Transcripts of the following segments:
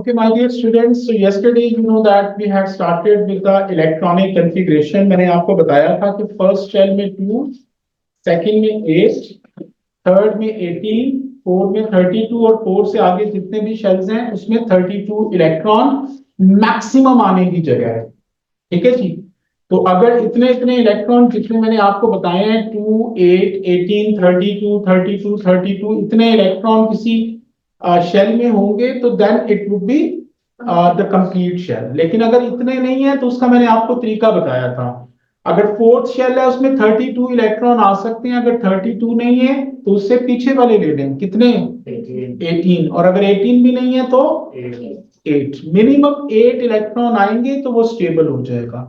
Okay, my dear students, so yesterday you know that we had started with the electronic configuration. मैंने आपको बताया था कि first shell में 2, सेकंड में 8, थर्ड में 18, फोर्थ में 32 और 4 से आगे जितने भी शेल्स हैं उसमें 32 इलेक्ट्रॉन मैक्सिमम आने की जगह है। ठीक है जी। तो अगर इतने इतने इलेक्ट्रॉन जितने मैंने आपको बताए हैं 2, 8, 18, 32, 32, 32 इतने इलेक्ट्रॉन किसी शेल में होंगे तो then it would be the complete shell. लेकिन अगर इतने नहीं है तो उसका मैंने आपको तरीका बताया था। अगर फोर्थ शेल है उसमें 32 इलेक्ट्रॉन आ सकते हैं, अगर 32 नहीं है तो उससे पीछे वाले ले लें कितने 18 और अगर 18 भी नहीं है तो 8 मिनिमम 8 इलेक्ट्रॉन आएंगे तो वो स्टेबल हो जाएगा।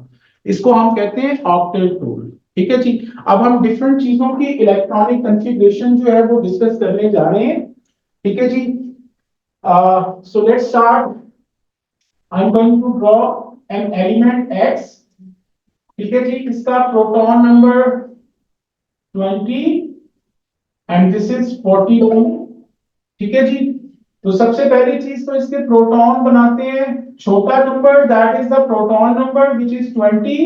इसको हम कहते हैं ऑक्टेल टूल। ठीक है जी। अब हम डिफरेंट चीजों की इलेक्ट्रॉनिक कॉन्फ़िगरेशन जो है वो डिस्कस करने जा रहे हैं। ठीक है जी। So let's start. I am going to draw an element x। ठीक है जी। इसका proton number 20 and this is 41। ठीक है जी। तो सबसे पहली चीज तो इसके प्रोटॉन बनाते हैं। छोटा number that is the proton number which is 20।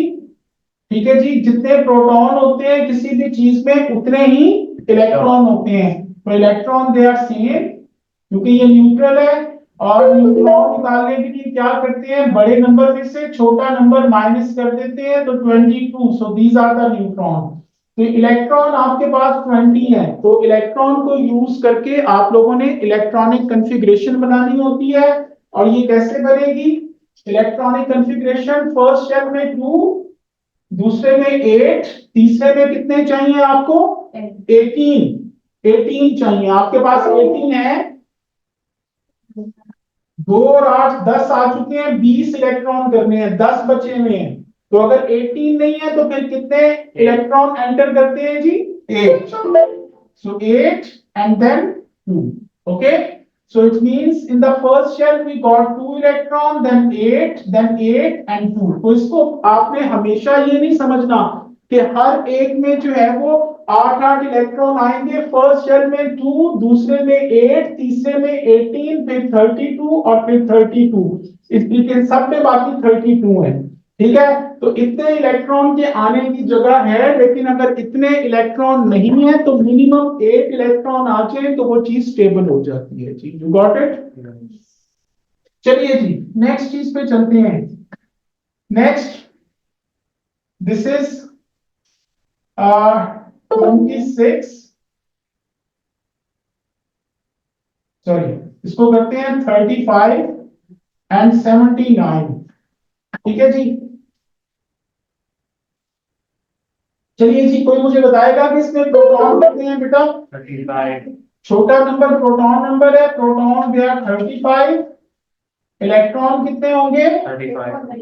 ठीक है जी। जितने प्रोटॉन होते हैं किसी भी चीज में उतने ही इलेक्ट्रॉन होते हैं। तो इलेक्ट्रॉन दे आर सेम क्योंकि ये न्यूट्रल है। और न्यूट्रॉन निकालने के लिए क्या करते हैं, बड़े नंबर में से छोटा नंबर माइनस कर देते हैं तो 22। So these are the neutron. तो इलेक्ट्रॉन आपके पास 20 है तो इलेक्ट्रॉन को यूज करके आप लोगों ने इलेक्ट्रॉनिक कॉन्फ़िगरेशन बनानी होती है। और ये कैसे बनेगी इलेक्ट्रॉनिक कॉन्फ़िगरेशन? फर्स्ट शेल में 2, दूसरे में 8, तीसरे में कितने चाहिए आपको 18। 18 चाहिए आपके पास 18 है। 2 और 8 10 आ चुके हैं। 20 इलेक्ट्रॉन करने हैं, 10 बचे हुए हैं। तो अगर 18 नहीं है तो फिर कितने इलेक्ट्रॉन एंटर करते हैं जी 8। So 8 and then 2। Okay. So it means in the first shell we got 2 electron, then 8, then 8 and 2। तो इसको आपने हमेशा ये नहीं समझना कि हर एक में जो है वो 8 इलेक्ट्रॉन आएंगे। फर्स्ट शेल में 2, दूसरे में 8, तीसरे में 18, फिर 32 और फिर 32। इस तरीके सब में बाकी 32 है। ठीक है। तो इतने इलेक्ट्रॉन के आने की जगह है, लेकिन अगर इतने इलेक्ट्रॉन नहीं है तो मिनिमम 8 इलेक्ट्रॉन आ जाए तो वो चीज स्टेबल हो जाती है जी। You got it. चलिए जी नेक्स्ट चीज पे चलते हैं। Next this is 26। सॉरी, इसको करते हैं 35 एंड 79। ठीक है जी। चलिए जी, कोई मुझे बताएगा कि इसमें प्रोटॉन कितने हैं बेटा? 35। छोटा नंबर प्रोटॉन नंबर है। Proton they are 35। इलेक्ट्रॉन कितने होंगे?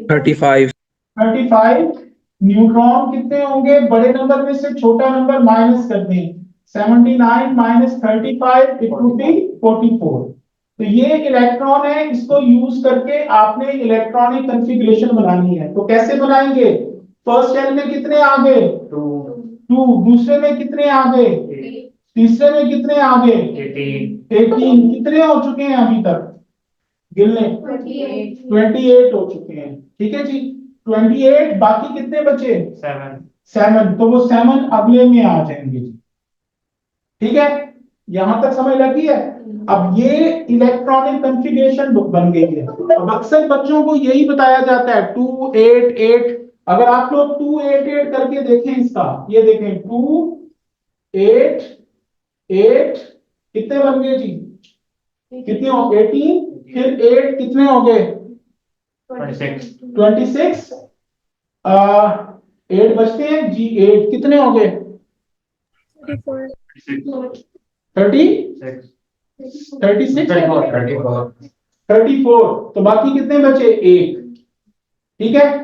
35 35। न्यूट्रॉन कितने होंगे? बड़े नंबर में से छोटा नंबर माइनस कर दें। 79 माइनस 35 इट वुड बी 44। तो ये इलेक्ट्रॉन है, इसको यूज करके आपने इलेक्ट्रॉनिक कॉन्फ़िगरेशन बनानी है। तो कैसे बनाएंगे? फर्स्ट शेल में कितने आ गए 2, दूसरे में कितने आ गए 8, तीसरे में कितने आ गए 18 कितने हो चुके हैं अभी तक गिन लें 28 हो चुके हैं। ठीक है जी। 28 बाकी कितने बचे 7। तो वो 7 अगले में आ जाएंगे जी। ठीक है। यहां तक समझ लगी है। अब ये इलेक्ट्रॉनिक कॉन्फ़िगरेशन बन गई है। अब अक्सर बच्चों को यही बताया जाता है 2 8 8। अगर आप लोग 2 8 8 करके देखें इसका, ये देखें 2 8 8 कितने बन गए जी? कितने हो 18, फिर 8 कितने हो गए 26। 8 बचते हैं जी। 8 कितने हो गए 30 36 34। तो बाकी कितने बचे 1। ठीक है।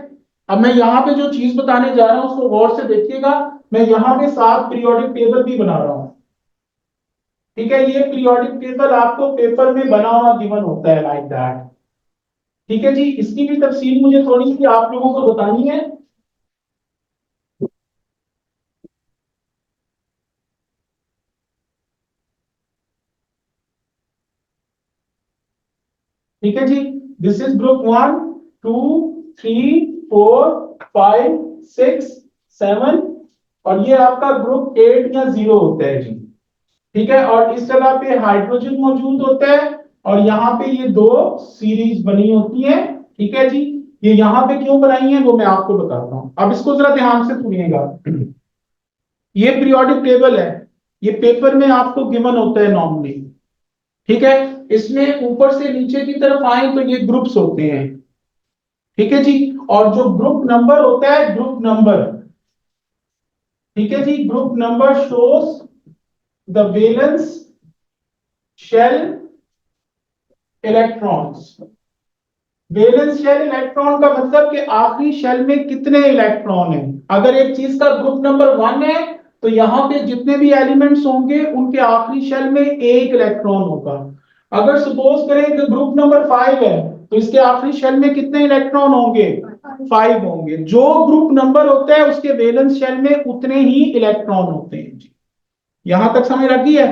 अब मैं यहाँ पे जो चीज बताने जा रहा हूं उसको गौर से देखिएगा। मैं यहाँ पे साथ पीरियोडिक टेबल भी बना रहा हूं। ठीक है। ये पीरियोडिक टेबल आपको पेपर में बना हुआ गिवन होता है लाइक दैट। ठीक है जी। इसकी भी तफसील मुझे थोड़ी सी आप लोगों को बतानी है। ठीक है जी, दिस इज ग्रुप 1 2 3 4 5 6 7 और ये आपका ग्रुप 8 या 0 होता है जी। ठीक है, और इस जगह पे हाइड्रोजन मौजूद होता है और यहाँ पे ये दो सीरीज बनी होती है। ठीक है जी, ये यहाँ पे क्यों बनाई है वो मैं आपको बताता हूँ। अब इसको जरा ध्यान से सुनिएगा। ये पीरियोडिक टेबल है, ये पेपर में आपको गिवन होता है नॉर्मली। ठीक है, इसमें ऊपर से नीचे की तरफ आए तो ये ग्रुप्स होते हैं। ठीक है जी, और जो ग्रुप नंबर होता है, ग्रुप नंबर, ठीक है जी, group number shows the valence shell electrons. Valence shell electron का मतलब कि आखिरी शेल में कितने इलेक्ट्रॉन हैं। अगर एक चीज का ग्रुप नंबर 1 है तो यहाँ पे जितने भी एलिमेंट्स होंगे उनके आखिरी शेल में एक इलेक्ट्रॉन होगा। अगर सपोज करें कि ग्रुप नंबर 5 है तो इसके आखिरी शेल में कितने इलेक्ट्रॉन होंगे, 5 होंगे। जो ग्रुप नंबर होता है उसके वैलेंस शेल में उतने ही इलेक्ट्रॉन होते हैं जी। यहां तक समझ रखी है।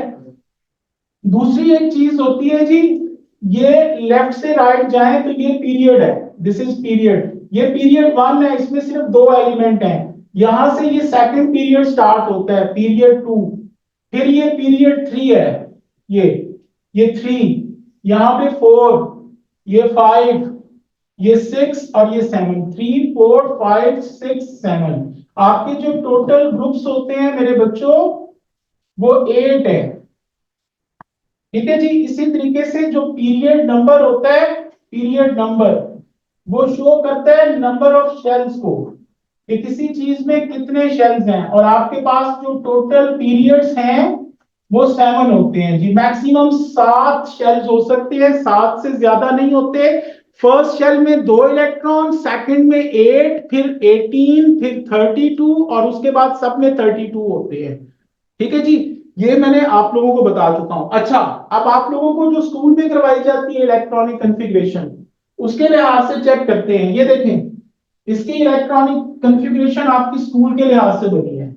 दूसरी एक चीज होती है जी, ये लेफ्ट से राइट जाए तो ये पीरियड है, दिस इज पीरियड। ये पीरियड 1 है, इसमें सिर्फ दो एलिमेंट हैं। यहां से ये सेकंड पीरियड स्टार्ट होता है, पीरियड 2। फिर ये पीरियड 3 है, ये 3, यहां पे 4, ये 5, ये 6 और ये 7, 3 4 5 6 7। आपके जो टोटल ग्रुप्स होते हैं मेरे बच्चों वो 8 है। ठीक है जी, इसी तरीके से जो पीरियड नंबर होता है, पीरियड नंबर वो शो करता है नंबर ऑफ शेल्स को, कि किसी चीज में कितने शेल्स हैं। और आपके पास जो टोटल पीरियड्स हैं वो 7 होते हैं जी। मैक्सिमम 7 शेल्स हो सकते हैं, 7 से ज्यादा नहीं होते। फर्स्ट शेल में 2 इलेक्ट्रॉन, सेकंड में 8, फिर 18, फिर 32 और उसके बाद सब में 32 होते हैं। ठीक है जी, ये मैंने आप लोगों को बता चुका हूं। अच्छा, अब आप लोगों को जो स्कूल में करवाई जाती है इलेक्ट्रॉनिक कॉन्फ़िगरेशन, उसके लिहाज से चेक करते हैं। ये देखें, इसकी इलेक्ट्रॉनिक कॉन्फ़िगरेशन आपकी स्कूल के लिहाज से बनी है।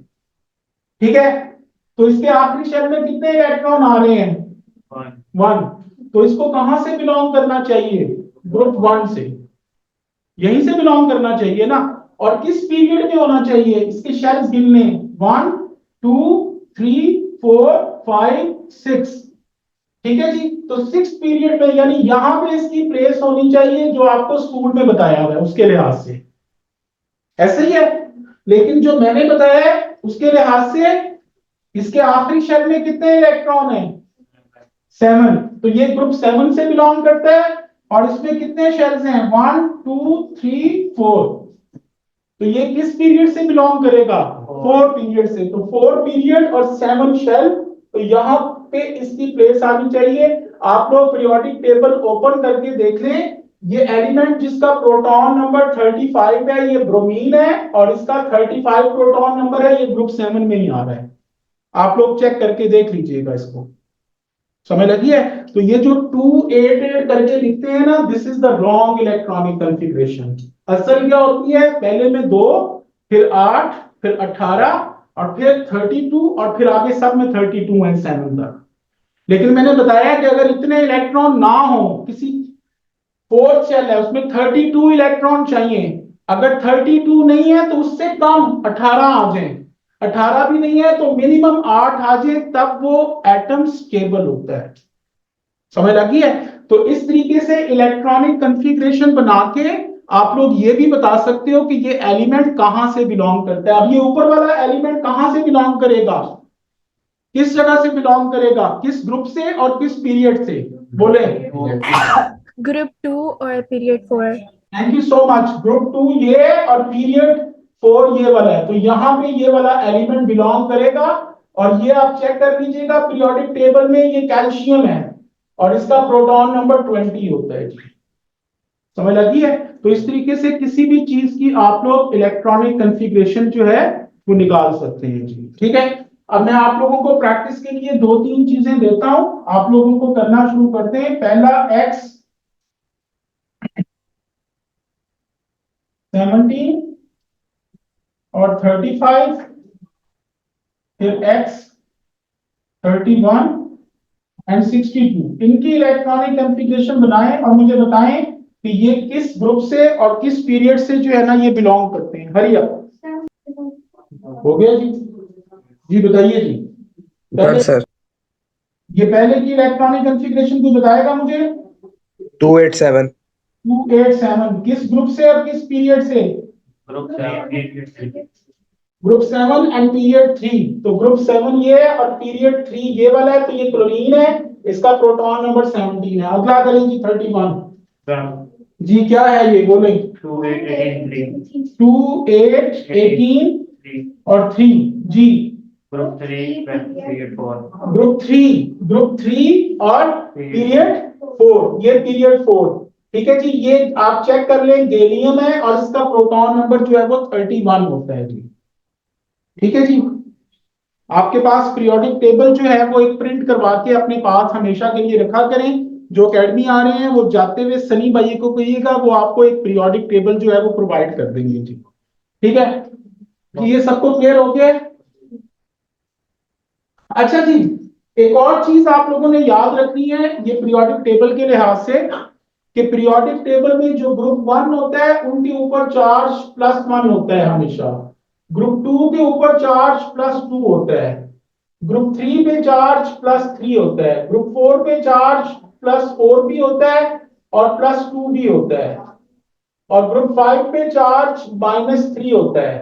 ठीक है, तो इसके आखिरी शेल में कितने इलेक्ट्रॉन आ रहे हैं, 1। तो इसको कहां से बिलोंग करना चाहिए, ग्रुप 1 से, यहीं से बिलोंग करना चाहिए ना। और किस पीरियड में होना चाहिए, इसके शेल्स गिनने 1 2 3 4 5 6। ठीक है जी, तो 6 पीरियड में, यानी यहां पे इसकी प्लेस होनी चाहिए जो आपको स्कूल में बताया हुआ है उसके लिहाज से, ऐसे ही है। लेकिन जो मैंने बताया है उसके लिहाज से इसके आखिरी शेल में कितने इलेक्ट्रॉन हैं, 7। तो ये ग्रुप 7 से बिलोंग करता है और इसमें कितने शेल्स हैं, 1 2 3 4। तो ये किस पीरियड से बिलोंग करेगा, 4 पीरियड से। तो 4 पीरियड और 7 शेल, तो यहां पे इसकी प्लेस आनी चाहिए। आप लोग पीरियोडिक टेबल ओपन करके देख लें। ये एलिमेंट जिसका प्रोटॉन नंबर 35 है ये ब्रोमीन है, और इसका 35 प्रोटॉन नंबर है, ये ग्रुप 7 में ही आ रहा है। आप लोग चेक करके देख लीजिएगा इसको, समझ लगी है। तो ये जो 288 करके लिखते हैं ना, this is the wrong electronic configuration. असल क्या होती है, पहले में 2, फिर 8, फिर 18 और फिर 32 और फिर आगे सब में 32 एंड 7 तक। लेकिन मैंने बताया कि अगर इतने इलेक्ट्रॉन ना हो, किसी फोर्थ शेल है उसमें 32 इलेक्ट्रॉन चाहिए। अगर 32 नहीं है तो उससे कम 18 आ जाए, 18 भी नहीं है तो मिनिमम 8 आ जाए, तब वो एटम स्टेबल होता है। समझ लगी है। तो इस तरीके से इलेक्ट्रॉनिक कॉन्फ़िगरेशन बना के आप लोग ये भी बता सकते हो कि ये एलिमेंट कहां से बिलोंग करता है। अब ये ऊपर वाला एलिमेंट कहां से बिलोंग करेगा, किस जगह से बिलोंग करेगा, किस ग्रुप से और किस पीरियड से, बोले। ग्रुप 2 और period 4। Thank you so much. Group 2 ये और पीरियड 4 ये वाला है। तो यहां पे ये वाला एलिमेंट बिलोंग करेगा। और ये आप चेक कर लीजिएगा पीरियोडिक टेबल में, ये कैल्शियम है और इसका प्रोटॉन नंबर 20 होता है जी। समझ लगी है। तो इस तरीके से किसी भी चीज की आप लोग इलेक्ट्रॉनिक कॉन्फ़िगरेशन जो है वो निकाल सकते हैं जी। ठीक है, अब मैं आप लोगों को प्रैक्टिस के लिए 2-3 चीजें देता हूं, आप लोगों को करना शुरू करते हैं। पहला X 17 और 35, फिर X 31 एंड 62। इनकी इलेक्ट्रॉनिक कॉन्फ़िगरेशन बनाएं और मुझे बताएं कि ये किस ग्रुप से और किस पीरियड से जो है ना ये बिलोंग करते हैं। हरी अप, हो गया जी? जी बताइए जी। Done, पहले sir. ये पहले की इलेक्ट्रॉनिक कॉन्फ़िगरेशन को बताएगा मुझे। 287. 287 किस ग्रुप से और किस पीरियड से? Group 7 and period 3। तो ग्रुप 7 ये है और पीरियड 3 ये वाला है, तो ये क्लोरीन है, इसका प्रोटॉन नंबर 17 है। अगला करें जी 31। जी क्या है ये बोलें? 2 8 18 और 3 जी। ग्रुप 3 और पीरियड 4, ये पीरियड 4। ठीक है जी। ये आप चेक कर लें, गैलियम है और इसका प्रोटॉन नंबर जो है वो 31 होता है जी। ठीक है जी। आपके पास पीरियोडिक टेबल जो है वो एक प्रिंट करवा के अपने पास हमेशा के लिए रखा करें। जो अकेडमी आ रहे हैं वो जाते हुए सनी भाई को कहिएगा, वो आपको एक पीरियोडिक टेबल जो है वो प्रोवाइड कर देंगे जी। ठीक है कि ये सबको क्लियर हो गया है? अच्छा जी, एक और चीज आप लोगों ने याद रखनी है ये पीरियोडिक टेबल के लिहाज से, कि पीरियोडिक टेबल में जो ग्रुप 1 होता है उनके ऊपर चार्ज +1 होता है हमेशा। ग्रुप 2 के ऊपर चार्ज +2 होता है। ग्रुप 3 पे चार्ज +3 होता है। ग्रुप 4 पे चार्ज +4 भी होता है और +2 भी होता है। और ग्रुप 5 पे चार्ज -3 होता है।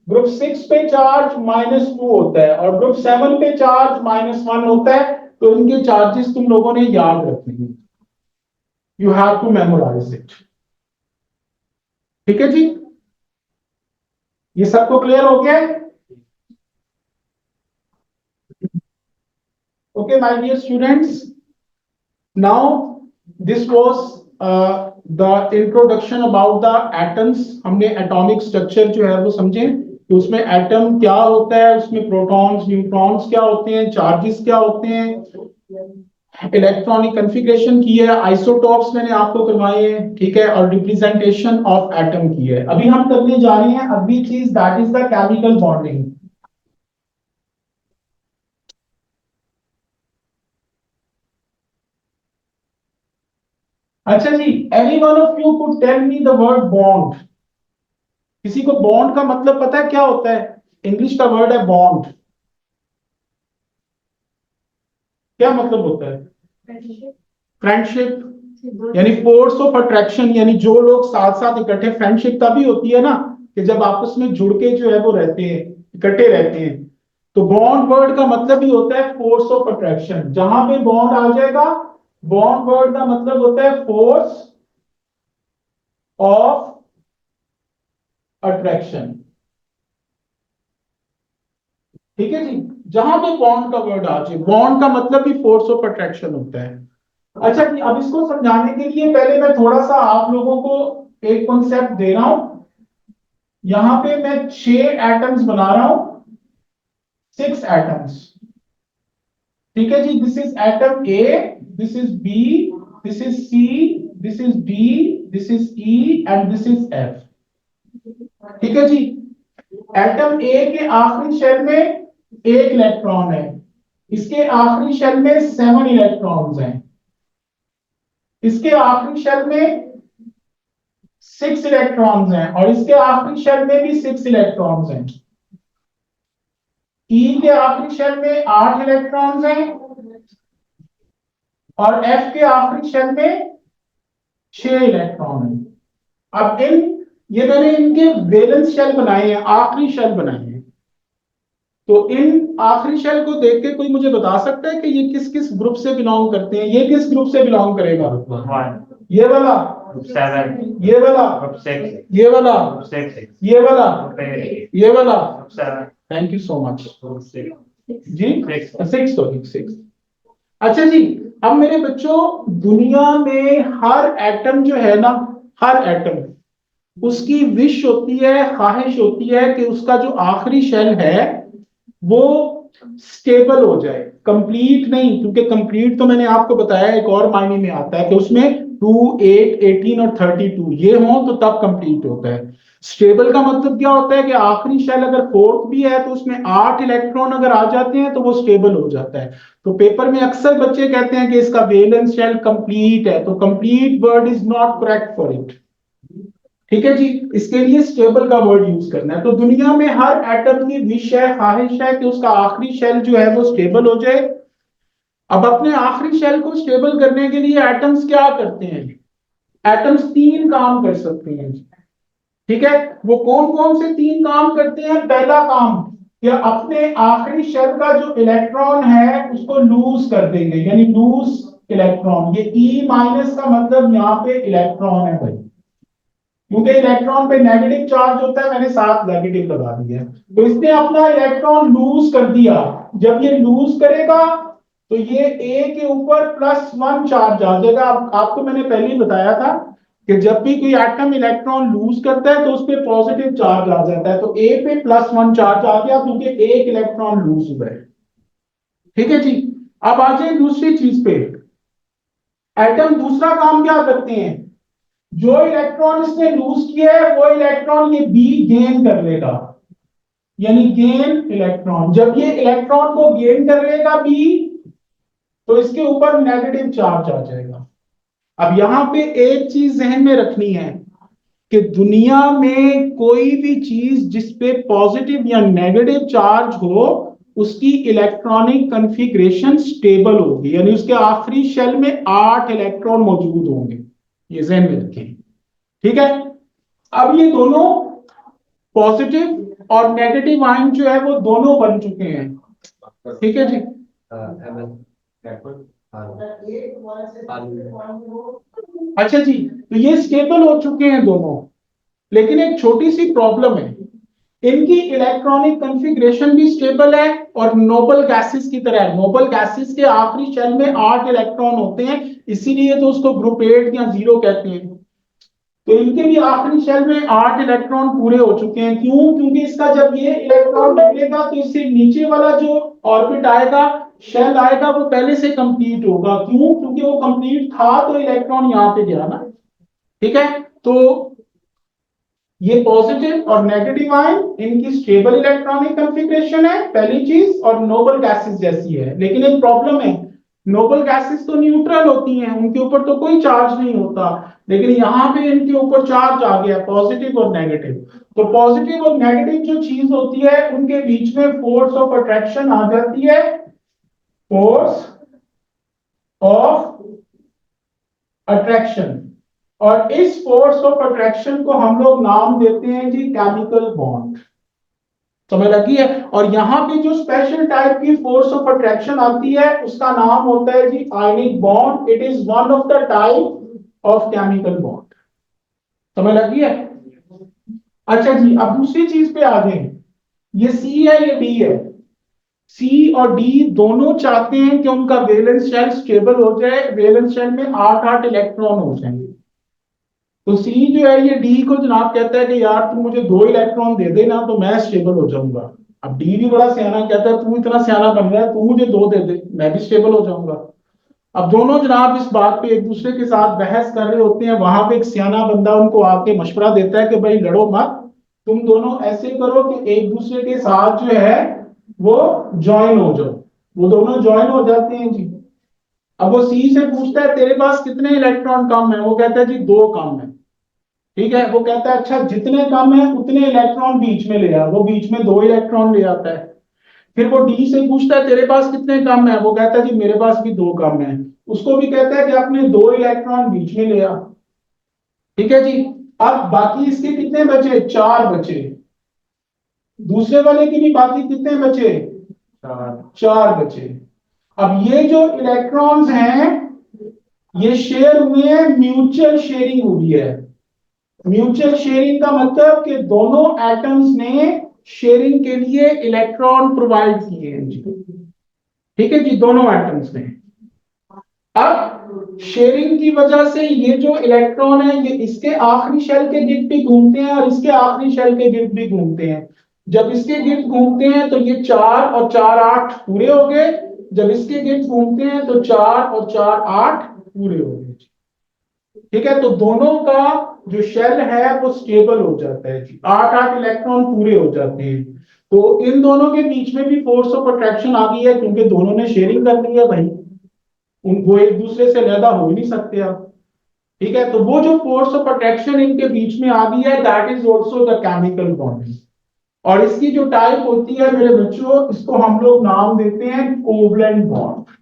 ग्रुप 6 पे चार्ज -2 होता है और ग्रुप 7 पे चार्ज -1 होता है। तो इनके चार्जेस तुम लोगों ने याद रखने हैं। You have to memorise it. ठीक है जी, ये सबको क्लियर हो गया? Okay my dear students, now this was the introduction about the atoms. हमने एटॉमिक स्ट्रक्चर जो है वो समझे कि उसमें एटम क्या होता है, उसमें प्रोटॉन्स न्यूट्रॉन्स क्या होते हैं, चार्जेस क्या होते हैं, इलेक्ट्रॉनिक कॉन्फ़िगरेशन की है, आइसोटॉप्स मैंने आपको करवाए हैं। ठीक है, और रिप्रेजेंटेशन ऑफ एटम की है। अभी हम करने जा रहे हैं अगली चीज, that is the chemical bonding. अच्छा जी, any one of you could tell me the word bond? किसी को बॉन्ड का मतलब पता है क्या होता है? इंग्लिश का वर्ड है बॉन्ड। क्या मतलब होता है? फ्रेंडशिप, यानी फोर्स ऑफ अट्रैक्शन, यानी जो लोग साथ साथ इकट्ठे, फ्रेंडशिप तभी होती है ना कि जब आपस में जुड़ के जो है वो रहते हैं, इकट्ठे रहते हैं। तो बॉन्ड वर्ड का मतलब ही होता है फोर्स ऑफ अट्रैक्शन। जहां पे बॉन्ड आ जाएगा, बॉन्ड वर्ड का मतलब होता है फोर्स ऑफ अट्रैक्शन। ठीक है जी, जहां पे बॉन्ड का वर्ड आ जाए, बॉन्ड का मतलब भी फोर्स ऑफ अट्रैक्शन होता है। अच्छा जी, अब इसको समझाने के लिए पहले मैं थोड़ा सा आप लोगों को एक कॉन्सेप्ट दे रहा हूं। यहां पे मैं 6 एटम्स बना रहा हूं, 6 एटम्स। ठीक है जी, this is atom A, this is B, this is C, this is D, this is E and this is F. ठीक है जी, एटम ए के आखिरी शेल में एक इलेक्ट्रॉन है, इसके आखिरी शेल में 7 इलेक्ट्रॉन्स हैं, इसके आखिरी शेल में 6 इलेक्ट्रॉन्स हैं और इसके आखिरी शेल में भी 6 इलेक्ट्रॉन्स हैं। ई के आखिरी शेल में 8 इलेक्ट्रॉन्स हैं और एफ के आखिरी शेल में 6 इलेक्ट्रॉन हैं। अब ये मैंने इनके वैलेंस शेल बनाए हैं, आखिरी शेल बनाए हैं। तो इन आखिरी शेल को देख के कोई मुझे बता सकता है कि ये किस किस ग्रुप से बिलोंग करते हैं? ये किस ग्रुप से बिलोंग करेगा? ये वाला, ये वाला, ये वाला, ये वाला, ये वाला। थैंक यू सो मच जी। 6 तो 6। अच्छा जी, अब मेरे बच्चों, दुनिया में हर एटम जो है ना, हर एटम, उसकी विश होती है, ख्वाहिश होती है कि उसका जो आखिरी शेल है वो स्टेबल हो जाए, कंप्लीट नहीं, क्योंकि कंप्लीट तो मैंने आपको बताया एक और मायने में आता है कि उसमें 2, 8, 18 और 32 ये हों तो तब कंप्लीट होता है। स्टेबल का मतलब क्या होता है कि आखिरी शेल अगर फोर्थ भी है तो उसमें 8 इलेक्ट्रॉन अगर आ जाते हैं तो वो स्टेबल हो जाता है। तो पेपर में अक्सर बच्चे कहते हैं कि इसका वैलेंस शेल कंप्लीट है, तो complete word is not correct for it. ठीक है जी, इसके लिए स्टेबल का वर्ड यूज करना है। तो दुनिया में हर एटम की विश है, ख्वाहिश है कि उसका आखिरी शेल जो है वो स्टेबल हो जाए। अब अपने आखिरी शेल को स्टेबल करने के लिए एटम्स क्या करते हैं? एटम्स 3 काम कर सकते हैं। ठीक है, वो कौन कौन से 3 काम करते हैं? पहला काम, कि अपने आखिरी शेल का जो इलेक्ट्रॉन है उसको लूज कर देंगे, यानी लूज इलेक्ट्रॉन। ये ई माइनस का मतलब यहाँ पे इलेक्ट्रॉन है भाई, क्योंकि इलेक्ट्रॉन पे नेगेटिव चार्ज होता है, मैंने साथ नेगेटिव लगा दिया है। तो इसने अपना इलेक्ट्रॉन लूज कर दिया। जब ये लूज करेगा तो ये ए के ऊपर +1 चार्ज आ जाएगा। आपको मैंने पहले ही बताया था कि जब भी कोई एटम इलेक्ट्रॉन लूज करता है तो उस पर पॉजिटिव चार्ज आ जाता है। तो ए पे +1 चार्ज आ गया क्योंकि एक इलेक्ट्रॉन लूज हुआ है। ठीक है जी, अब आ जाए दूसरी चीज पे। एटम दूसरा काम क्या करते हैं? जो इलेक्ट्रॉन इसने लूज किया है वो इलेक्ट्रॉन ये बी गेन कर लेगा, यानी गेन इलेक्ट्रॉन। जब ये इलेक्ट्रॉन को गेन कर लेगा बी, तो इसके ऊपर नेगेटिव चार्ज आ जाएगा। अब यहां पे एक चीज जहन में रखनी है कि दुनिया में कोई भी चीज जिसपे पॉजिटिव या नेगेटिव चार्ज हो उसकी इलेक्ट्रॉनिक कॉन्फ़िगरेशन स्टेबल होगी, यानी उसके आखिरी शेल में 8 इलेक्ट्रॉन मौजूद होंगे। ये जहन में रखें। ठीक है, अब ये दोनों पॉजिटिव और नेगेटिव आयन जो है वो दोनों बन चुके हैं। ठीक है जी, अच्छा जी, तो ये स्टेबल हो चुके हैं दोनों। लेकिन एक छोटी सी प्रॉब्लम है, इनकी इलेक्ट्रॉनिक कॉन्फ़िगरेशन भी स्टेबल है और नोबल गैसेस की तरह है। नोबल गैसेस के आखिरी शेल में 8 इलेक्ट्रॉन होते हैं, इसीलिए तो उसको ग्रुप 8 या 0 कहते हैं। तो इनके भी आखिरी शेल में 8 इलेक्ट्रॉन पूरे हो चुके हैं। क्यों? क्योंकि इसका जब ये इलेक्ट्रॉन निकलेगा तो इससे नीचे वाला जो ऑर्बिट आएगा, शेल आएगा, वो पहले से कंप्लीट होगा। क्यों? क्योंकि वो कंप्लीट था तो इलेक्ट्रॉन यहां पे गया ना। ठीक है, तो ये पॉजिटिव और नेगेटिव आयन इनकी स्टेबल इलेक्ट्रॉनिक कॉन्फ़िगरेशन है, पहली चीज, और नोबल गैसेस जैसी है। लेकिन एक प्रॉब्लम है, नोबल गैसेस तो न्यूट्रल होती हैं, उनके ऊपर तो कोई चार्ज नहीं होता। लेकिन यहाँ पे इनके ऊपर चार्ज आ गया, पॉजिटिव और नेगेटिव। तो पॉजिटिव और नेगेटिव जो चीज होती है उनके बीच में फोर्स ऑफ अट्रैक्शन आ जाती है, फोर्स ऑफ अट्रैक्शन। और इस फोर्स ऑफ अट्रैक्शन को हम लोग नाम देते हैं जी केमिकल बॉन्ड। समझ लगी है? और यहां पे जो स्पेशल टाइप की फोर्स ऑफ अट्रैक्शन आती है उसका नाम होता है जी ionic bond. It is one of the type of chemical bond. समझ लगी है? अच्छा जी, अब दूसरी चीज पे आ गए। ये सी है, ये डी है। सी और डी दोनों चाहते हैं कि उनका वैलेंस शेल स्टेबल हो जाए, वैलेंस शेल में 8-8 इलेक्ट्रॉन हो जाएंगे। तो सी जो है ये डी को जनाब कहता है कि यार तू मुझे 2 इलेक्ट्रॉन दे देना तो मैं स्टेबल हो जाऊंगा। अब डी भी बड़ा सियाना कहता है, तू इतना सियाना बन रहा है, तू मुझे 2 दे दे, मैं भी स्टेबल हो जाऊंगा। अब दोनों जनाब इस बात पे एक दूसरे के साथ बहस कर रहे होते हैं। वहां पे एक सियाना बंदा उनको आके मशवरा देता है कि भाई लड़ो मत, तुम दोनों ऐसे करो कि एक दूसरे के साथ जो है वो ज्वाइन हो जाओ। वो दोनों ज्वाइन हो जाते हैं जी। अब वो सी से पूछता है तेरे पास कितने इलेक्ट्रॉन कम है? वो कहता है जी 2 कम है। ठीक है, वो कहता है अच्छा जितने कम है उतने इलेक्ट्रॉन बीच में ले आ। वो बीच में 2 इलेक्ट्रॉन ले आता है। फिर वो डी से पूछता है तेरे पास कितने कम है? वो कहता है जी मेरे पास भी 2 कम है। उसको भी कहता है कि अपने 2 इलेक्ट्रॉन बीच में ले आ। ठीक है जी, अब बाकी इसके कितने बचे? 4 बचे। दूसरे वाले की भी बाकी कितने बचे? 4 बचे। अब ये जो इलेक्ट्रॉन्स हैं ये शेयर हुए हैं, म्यूचुअल शेयरिंग हुई है। म्यूचुअल शेयरिंग का मतलब कि दोनों एटम्स ने शेयरिंग के लिए इलेक्ट्रॉन प्रोवाइड किए हैं जी। ठीक है जी, दोनों एटम्स ने। अब शेयरिंग की वजह से ये जो इलेक्ट्रॉन है ये इसके आखिरी शेल के गिर्द भी घूमते हैं और इसके आखिरी शेल के गिर्द भी घूमते हैं। जब इसके गिर्द घूमते हैं तो ये 4 और 4 8 पूरे हो गए, जब इसके गिर्द घूमते हैं तो 4 और 4 8 पूरे हो गए। ठीक है, तो दोनों का जो शेल है वो स्टेबल हो जाता है जी, 8 8 इलेक्ट्रॉन पूरे हो जाते हैं। तो इन दोनों के बीच में भी फोर्स ऑफ अट्रैक्शन आ गई है, क्योंकि दोनों ने शेयरिंग कर ली है भाई, उनको एक दूसरे से अलग हो ही नहीं सकते अब। ठीक है, तो वो जो फोर्स ऑफ अट्रैक्शन इनके बीच में आ गई है, that is also the chemical bonding. और इसकी जो टाइप होती है मेरे बच्चों, इसको हम लोग नाम देते हैं कोवलेंट बॉन्ड।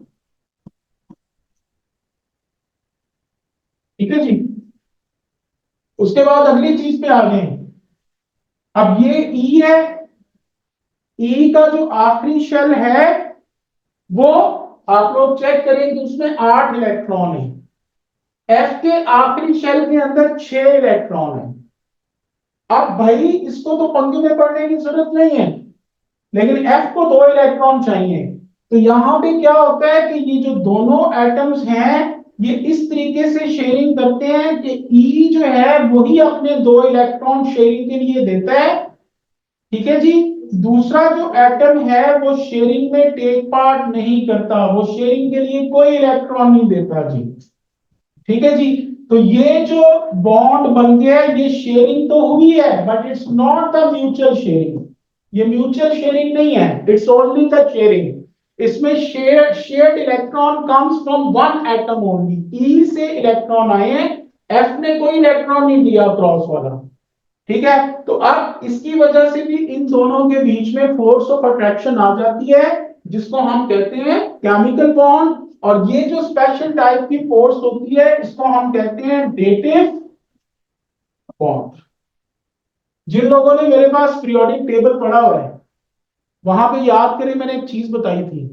ठीक है जी। उसके बाद अगली चीज पे आ गए। अब ये ई है, ई का जो आखिरी शेल है वो आप लोग चेक करेंगे, उसमें 8 इलेक्ट्रॉन है। एफ के आखिरी शेल के अंदर 6 इलेक्ट्रॉन है। अब भाई इसको तो पंगे में पड़ने की जरूरत नहीं है, लेकिन एफ को 2 इलेक्ट्रॉन चाहिए। तो यहां पे क्या होता है कि ये जो दोनों एटम्स हैं ये इस तरीके से शेयरिंग करते हैं कि ई जो है वही अपने 2 इलेक्ट्रॉन शेयरिंग के लिए देता है। ठीक है जी। दूसरा जो एटम है वो शेयरिंग में टेक पार्ट नहीं करता, वो शेयरिंग के लिए कोई इलेक्ट्रॉन नहीं देता जी। ठीक है जी। तो ये जो बॉन्ड बन गया, ये शेयरिंग तो हुई है but it's not the mutual sharing. ये म्यूचुअल शेयरिंग नहीं है, इट्स ओनली द शेयरिंग। इसमें shared electron comes from one atom only. E से इलेक्ट्रॉन आए हैं, एफ ने कोई इलेक्ट्रॉन नहीं दिया क्रॉस वाला। ठीक है, तो अब इसकी वजह से भी इन दोनों के बीच में फोर्स ऑफ अट्रैक्शन आ जाती है, जिसको हम कहते हैं केमिकल बॉन्ड। और ये जो स्पेशल टाइप की फोर्स होती है इसको हम कहते हैं डेटिव बॉन्ड। जिन लोगों ने मेरे पास पीरियोडिक टेबल पढ़ा हुआ है वहां पे याद करें, मैंने एक चीज बताई थी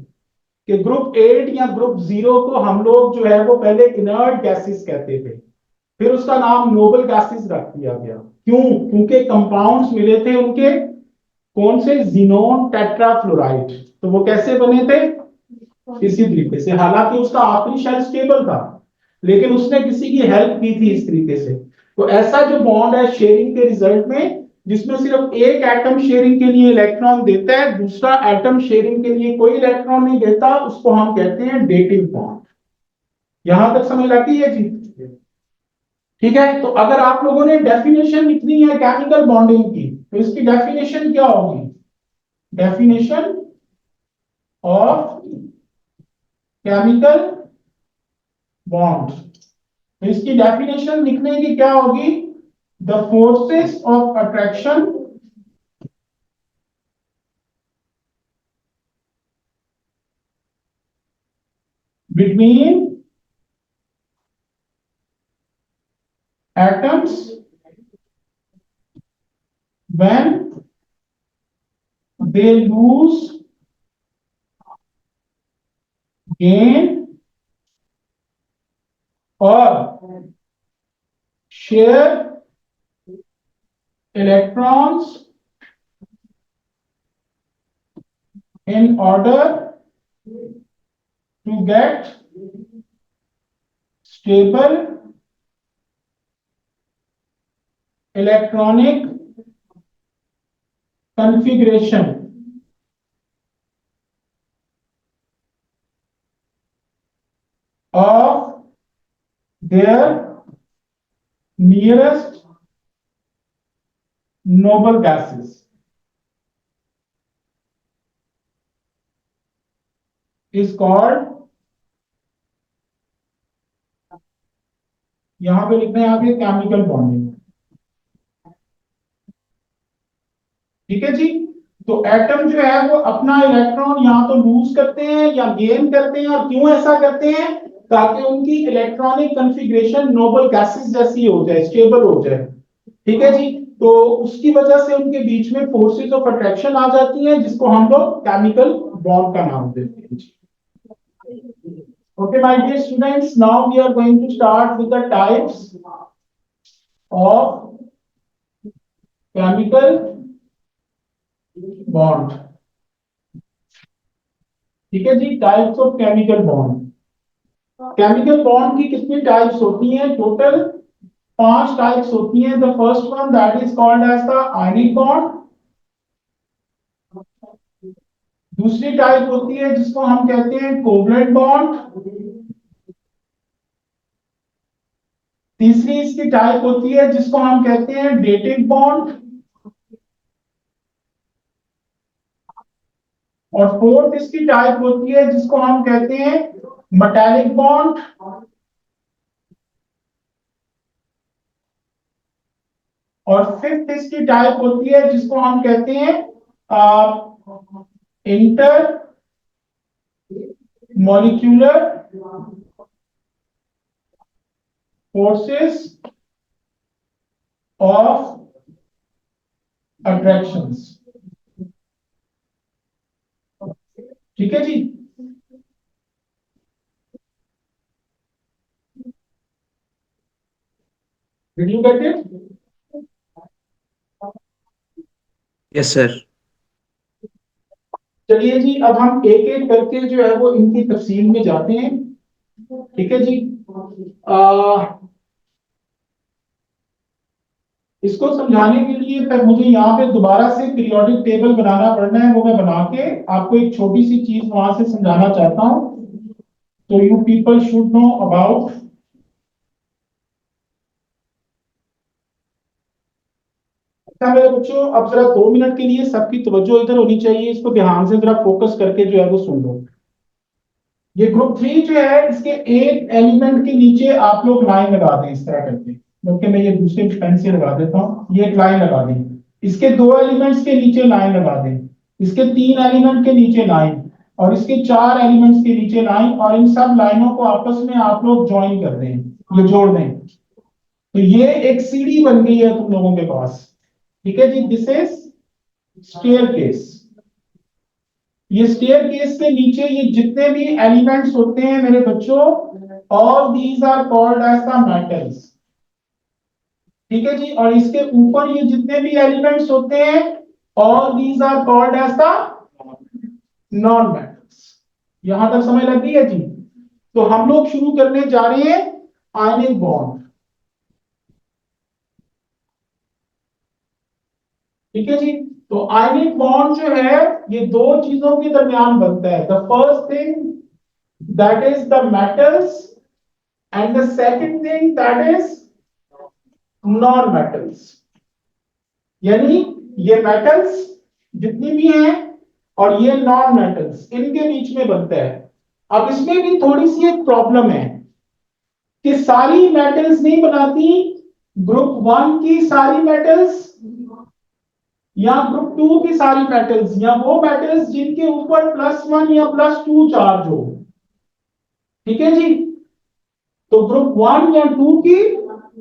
कि ग्रुप 8 या ग्रुप 0 को हम लोग जो है वो पहले इनर्ट गैसेस कहते थे, फिर उसका नाम नोबल गैसेस रख दिया गया। क्यों? क्योंकि कंपाउंड्स मिले थे उनके, कौन से? Xenon tetrafluoride. तो वो कैसे बने थे? इसी तरीके से। हालांकि उसका आखिरी शेल स्टेबल था, लेकिन उसने किसी की हेल्प की थी इस तरीके से। तो ऐसा जो बॉन्ड है शेयरिंग के रिजल्ट में, जिसमें सिर्फ एक एटम शेयरिंग के लिए इलेक्ट्रॉन देता है, दूसरा एटम शेयरिंग के लिए कोई इलेक्ट्रॉन नहीं देता, उसको हम कहते हैं डेटिव बॉन्ड। यहां तक समझ आती है जी? ठीक है, तो अगर आप लोगों ने डेफिनेशन लिखनी है केमिकल बॉन्डिंग की, तो इसकी डेफिनेशन क्या होगी? Definition of chemical bond. तो इसकी डेफिनेशन लिखने की क्या होगी? The forces of attraction between atoms when they lose, gain or share electrons in order to get stable electronic configuration of their nearest noble gases is called, यहां पे लिखना है आगे केमिकल बॉन्डिंग। ठीक है जी। तो एटम जो है वो अपना इलेक्ट्रॉन यहाँ तो लूज करते हैं या गेन करते हैं, और क्यों ऐसा करते हैं? ताकि उनकी इलेक्ट्रॉनिक कॉन्फ़िगरेशन नोबल गैसेस जैसी हो जाए, स्टेबल हो जाए। ठीक है जी। तो उसकी वजह से उनके बीच में फोर्सेस ऑफ अट्रैक्शन आ जाती हैं, जिसको हम लोग केमिकल बॉन्ड का नाम देते हैं। Okay, my dear students, now we are going to start with the types of chemical bond. ठीक है जी, types of chemical bond. Chemical bond की कितनी टाइप्स होती हैं? टोटल 5 टाइप्स होती हैं। The first one that is called as the ionic bond, दूसरी टाइप होती है जिसको हम कहते हैं कोवलेंट बॉन्ड। तीसरी इसकी टाइप होती है जिसको हम कहते हैं डेटेड बॉन्ड। और फोर्थ इसकी टाइप होती है जिसको हम कहते हैं मेटालिक बॉन्ड। और फिफ्थ इसकी टाइप होती है जिसको हम कहते हैं inter molecular forces of attractions. ठीक है जी। Did you get it? Yes, sir. चलिए जी, अब हम एक एक करके जो है वो इनकी तफसील में जाते हैं। ठीक है जी। इसको समझाने के लिए फिर मुझे यहाँ पे दोबारा से पीरियोडिक टेबल बनाना पड़ना है, वो मैं बना के आपको एक छोटी सी चीज वहां से समझाना चाहता हूँ। तो you people should know about. अच्छा मेरे बच्चों, अब जरा 2 मिनट के लिए सबकी तवज्जो इधर होनी चाहिए, इसको ध्यान से जरा फोकस करके जो है वो सुन लो। ये ग्रुप 3 जो है, इसके एक एलिमेंट के नीचे आप लोग लाइन लगा दें इस तरह करके, क्योंकि मैं ये दूसरे पेन से लगा देता हूँ। ये एक लाइन लगा दें, इसके 2 एलिमेंट्स के नीचे लाइन लगा दें, इसके 3 एलिमेंट के नीचे लाइन, और इसके 4 एलिमेंट्स के नीचे लाइन, और इन सब लाइनों को आपस में आप लोग ज्वाइन कर दें, ये जोड़ दें। तो ये एक सीढ़ी बन गई है तुम लोगों के पास। ठीक है जी, दिस इज स्टेयरकेस। ये स्टेयरकेस के नीचे ये जितने भी एलिमेंट्स होते हैं मेरे बच्चों, all these are called as the metals. ठीक है जी। और इसके ऊपर ये जितने भी एलिमेंट्स होते हैं, all these are called as the non metals. यहां तक समझ लग गई है जी। तो हम लोग शुरू करने जा रहे हैं आयनिक बॉन्ड। ठीक है जी। तो आयनिक बॉन्ड जो है ये दो चीजों के दरमियान बनता है। The first thing that is the metals, and the second thing that is non metals. यानी ये मेटल्स जितनी भी हैं और ये नॉन मेटल्स, इनके बीच में बनता है। अब इसमें भी थोड़ी सी एक प्रॉब्लम है कि सारी मेटल्स नहीं बनाती ग्रुप 1 की सारी मेटल्स, या ग्रुप 2 की सारी मेटल्स, या वो मेटल्स जिनके ऊपर +1 या +2 चार्ज हो। ठीक है जी। तो ग्रुप 1 या 2 की,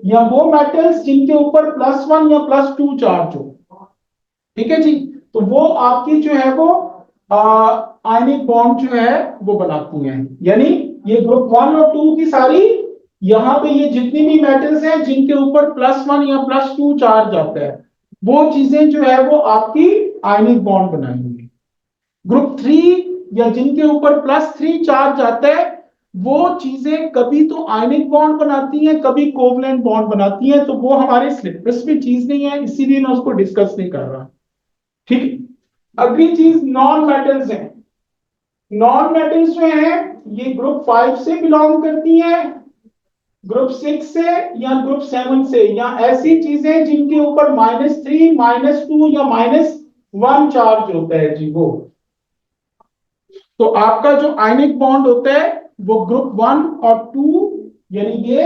या वो मेटल्स जिनके ऊपर +1 या +2 चार्ज हो। ठीक है जी। तो वो आपकी जो है वो आयनिक बॉन्ड जो है वो बनाती हैं। यानी ये ग्रुप 1 और 2 की सारी, यहां पे ये जितनी भी मेटल्स हैं जिनके ऊपर +1 या +2 चार्ज आता है, वो चीजें जो है वो आपकी आयनिक बॉन्ड बनाएंगी। ग्रुप 3 या जिनके ऊपर +3 चार्ज आता है, वो चीजें कभी तो आयनिक बॉन्ड बनाती हैं, कभी कोवलेंट बॉन्ड बनाती हैं। तो वो हमारे सिलेबस में चीज नहीं है, इसीलिए मैं उसको डिस्कस नहीं कर रहा। ठीक। अगली चीज नॉन मेटल्स है। नॉन मेटल्स जो है ये ग्रुप 5 से बिलोंग करती हैं, ग्रुप 6 से, या ग्रुप 7 से, या ऐसी चीजें जिनके ऊपर -3, -2 या -1 चार्ज होता है जी वो। तो आपका जो आयनिक बॉन्ड होता है वो ग्रुप 1 और 2, यानी ये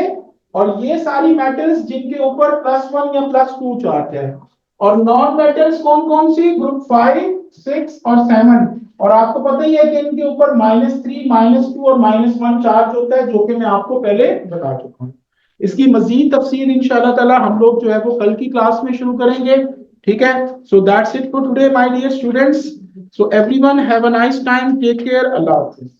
और ये सारी मेटल्स जिनके ऊपर +1 या +2 चार्ज है। और नॉन मेटल्स कौन कौन सी? ग्रुप 5, 6 और 7। और आपको पता ही है कि इनके ऊपर -3, -2 और -1 चार्ज होता है, जो कि मैं आपको पहले बता चुका हूं। इसकी मजीद तफसील इंशाल्लाह ताला हम लोग जो है वो कल की क्लास में शुरू करेंगे। ठीक है। So that's it for today my dear students. So everyone have a nice time. Take care. Allah Hafiz.